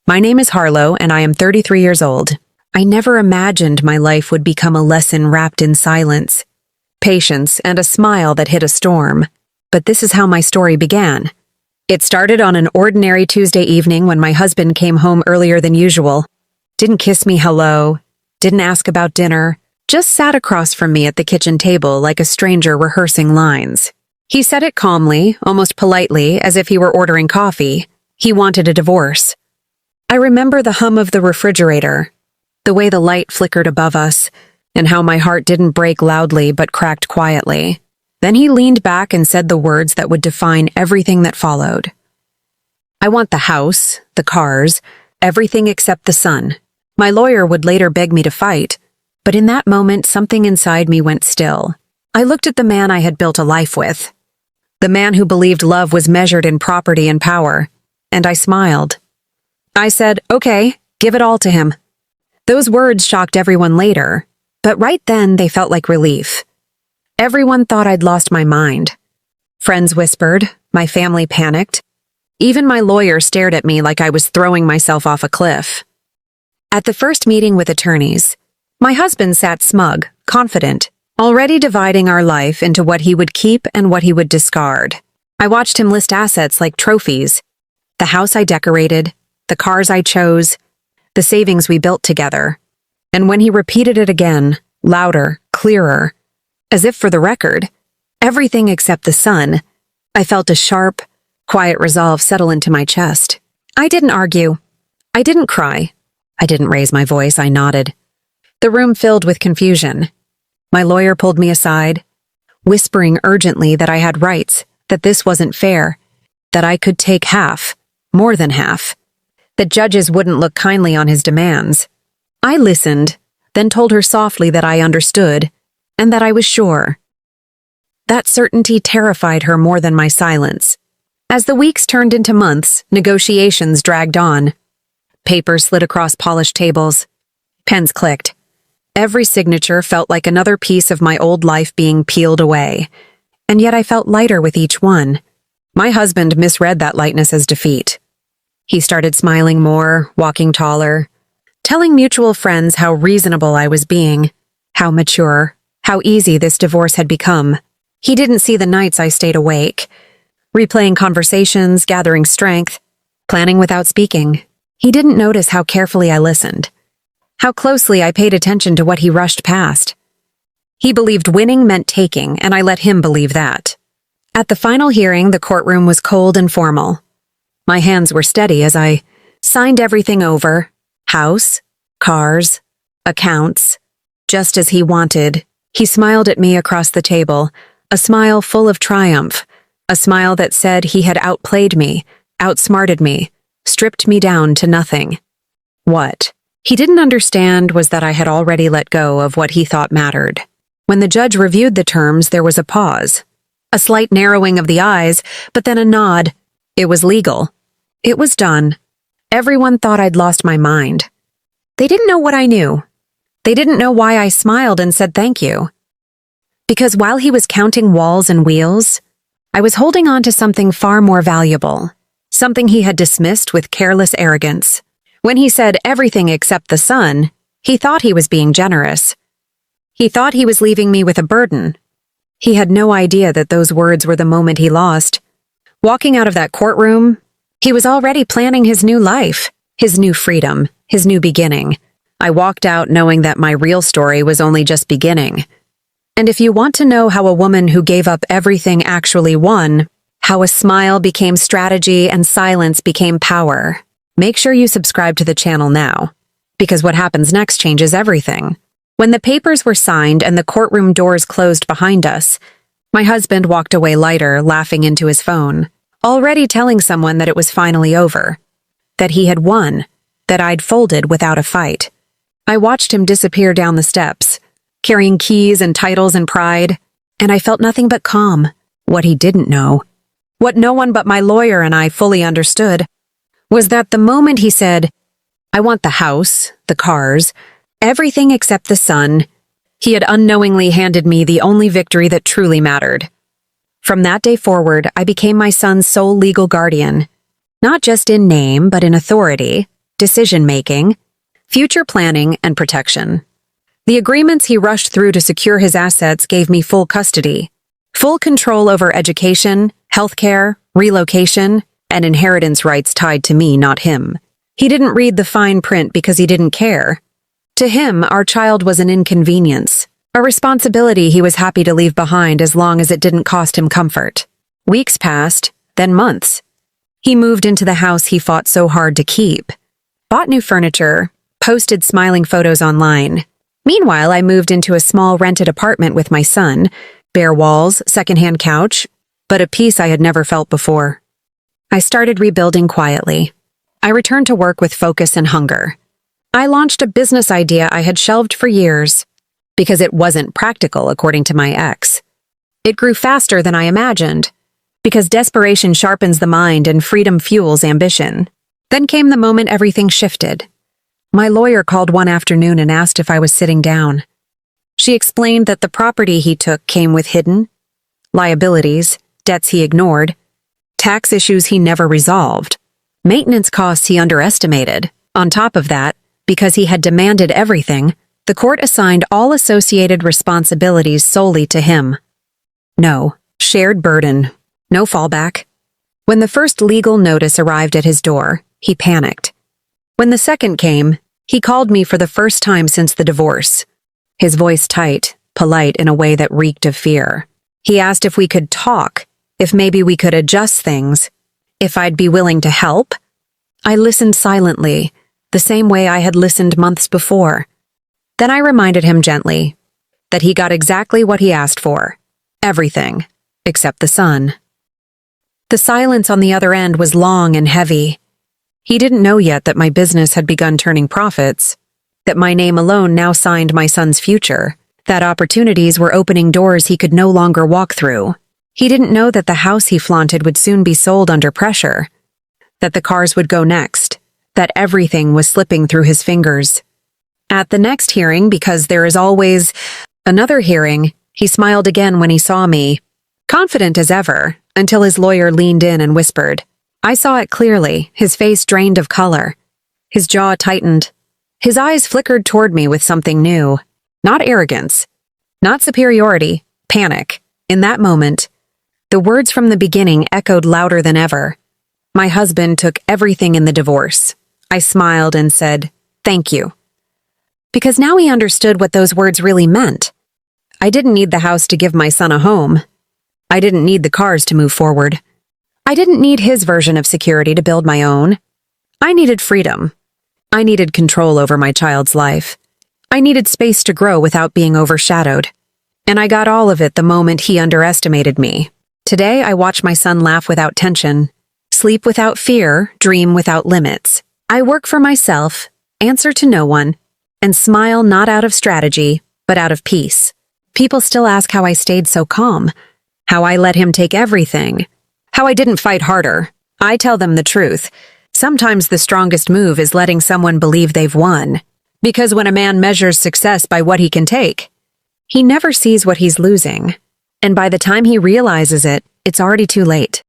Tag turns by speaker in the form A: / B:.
A: My name is Harlow, and I am 33 years old. I never imagined my life would become a lesson wrapped in silence, patience, and a smile that hit a storm. But this is how my story began. It started on an ordinary Tuesday evening when my husband came home earlier than usual. Didn't kiss me hello, didn't ask about dinner, just sat across from me at the kitchen table like a stranger rehearsing lines. He said it calmly, almost politely, as if he were ordering coffee. He wanted a divorce. I remember the hum of the refrigerator, the way the light flickered above us, and how my heart didn't break loudly but cracked quietly. Then he leaned back and said the words that would define everything that followed. I want the house, the cars, everything except the son. My lawyer would later beg me to fight, but in that moment something inside me went still. I looked at the man I had built a life with, the man who believed love was measured in property and power, and I smiled. I said, okay, give it all to him. Those words shocked everyone later, but right then they felt like relief. Everyone thought I'd lost my mind. Friends whispered, my family panicked. Even my lawyer stared at me like I was throwing myself off a cliff. At the first meeting with attorneys, my husband sat smug, confident, already dividing our life into what he would keep and what he would discard. I watched him list assets like trophies, the house I decorated, the cars I chose, the savings we built together. And when he repeated it again, louder, clearer, as if for the record, everything except the son, I felt a sharp, quiet resolve settle into my chest. I didn't argue. I didn't cry. I didn't raise my voice. I nodded. The room filled with confusion. My lawyer pulled me aside, whispering urgently that I had rights, that this wasn't fair, that I could take half, more than half, that judges wouldn't look kindly on his demands. I listened, then told her softly that I understood, and that I was sure. That certainty terrified her more than my silence. As the weeks turned into months, negotiations dragged on. Papers slid across polished tables. Pens clicked. Every signature felt like another piece of my old life being peeled away, and yet I felt lighter with each one. My husband misread that lightness as defeat. He started smiling more, walking taller, telling mutual friends how reasonable I was being, how mature, how easy this divorce had become. He didn't see the nights I stayed awake, replaying conversations, gathering strength, planning without speaking. He didn't notice how carefully I listened, how closely I paid attention to what he rushed past. He believed winning meant taking, and I let him believe that. At the final hearing, the courtroom was cold and formal. My hands were steady as I signed everything over, house, cars, accounts, just as he wanted. He smiled at me across the table, a smile full of triumph, a smile that said he had outplayed me, outsmarted me, stripped me down to nothing. What he didn't understand was that I had already let go of what he thought mattered. When the judge reviewed the terms, there was a pause, a slight narrowing of the eyes, but then a nod. It was legal. It was done. Everyone thought I'd lost my mind. They didn't know what I knew. They didn't know why I smiled and said thank you. Because while he was counting walls and wheels, I was holding on to something far more valuable, something he had dismissed with careless arrogance. When he said everything except the son, he thought he was being generous. He thought he was leaving me with a burden. He had no idea that those words were the moment he lost. Walking out of that courtroom, he was already planning his new life, his new freedom, his new beginning. I walked out knowing that my real story was only just beginning. And if you want to know how a woman who gave up everything actually won, how a smile became strategy and silence became power, make sure you subscribe to the channel now, because what happens next changes everything. When the papers were signed and the courtroom doors closed behind us, my husband walked away lighter, laughing into his phone, already telling someone that it was finally over, that he had won, that I'd folded without a fight. I watched him disappear down the steps, carrying keys and titles and pride, and I felt nothing but calm. What he didn't know, what no one but my lawyer and I fully understood, was that the moment he said, I want the house, the cars, everything except the son, he had unknowingly handed me the only victory that truly mattered. From that day forward, I became my son's sole legal guardian, not just in name, but in authority. decision-making, future planning, and protection. The agreements he rushed through to secure his assets gave me full custody, full control over education, healthcare, relocation, and inheritance rights tied to me, not him. He didn't read the fine print because he didn't care. To him, our child was an inconvenience, a responsibility he was happy to leave behind as long as it didn't cost him comfort. Weeks passed, then months. He moved into the house he fought so hard to keep, bought new furniture, posted smiling photos online. Meanwhile, I moved into a small rented apartment with my son, bare walls, secondhand couch, but a peace I had never felt before. I started rebuilding quietly. I returned to work with focus and hunger. I launched a business idea I had shelved for years because it wasn't practical, according to my ex. It grew faster than I imagined because desperation sharpens the mind and freedom fuels ambition. Then came the moment everything shifted. My lawyer called one afternoon and asked if I was sitting down. She explained that the property he took came with hidden liabilities, debts he ignored, tax issues he never resolved, maintenance costs he underestimated. On top of that, because he had demanded everything, the court assigned all associated responsibilities solely to him. No shared burden, no fallback. When the first legal notice arrived at his door, he panicked. When the second came, he called me for the first time since the divorce. His voice tight, polite in a way that reeked of fear. He asked if we could talk, if maybe we could adjust things, if I'd be willing to help. I listened silently, the same way I had listened months before. Then I reminded him gently that he got exactly what he asked for. Everything, except the son. The silence on the other end was long and heavy. He didn't know yet that my business had begun turning profits, that my name alone now signed my son's future, that opportunities were opening doors he could no longer walk through. He didn't know that the house he flaunted would soon be sold under pressure, that the cars would go next, that everything was slipping through his fingers. At the next hearing, because there is always another hearing, he smiled again when he saw me, confident as ever, until his lawyer leaned in and whispered. I saw it clearly, his face drained of color. His jaw tightened. His eyes flickered toward me with something new. Not arrogance. Not superiority. Panic. In that moment, the words from the beginning echoed louder than ever. My husband took everything in the divorce. I smiled and said, "Thank you." Because now he understood what those words really meant. I didn't need the house to give my son a home. I didn't need the cars to move forward. I didn't need his version of security to build my own. I needed freedom. I needed control over my child's life. I needed space to grow without being overshadowed. And I got all of it the moment he underestimated me. Today, I watch my son laugh without tension, sleep without fear, dream without limits. I work for myself, answer to no one, and smile not out of strategy, but out of peace. People still ask how I stayed so calm, how I let him take everything, how I didn't fight harder. I tell them the truth. Sometimes the strongest move is letting someone believe they've won. Because when a man measures success by what he can take, he never sees what he's losing. And by the time he realizes it, it's already too late.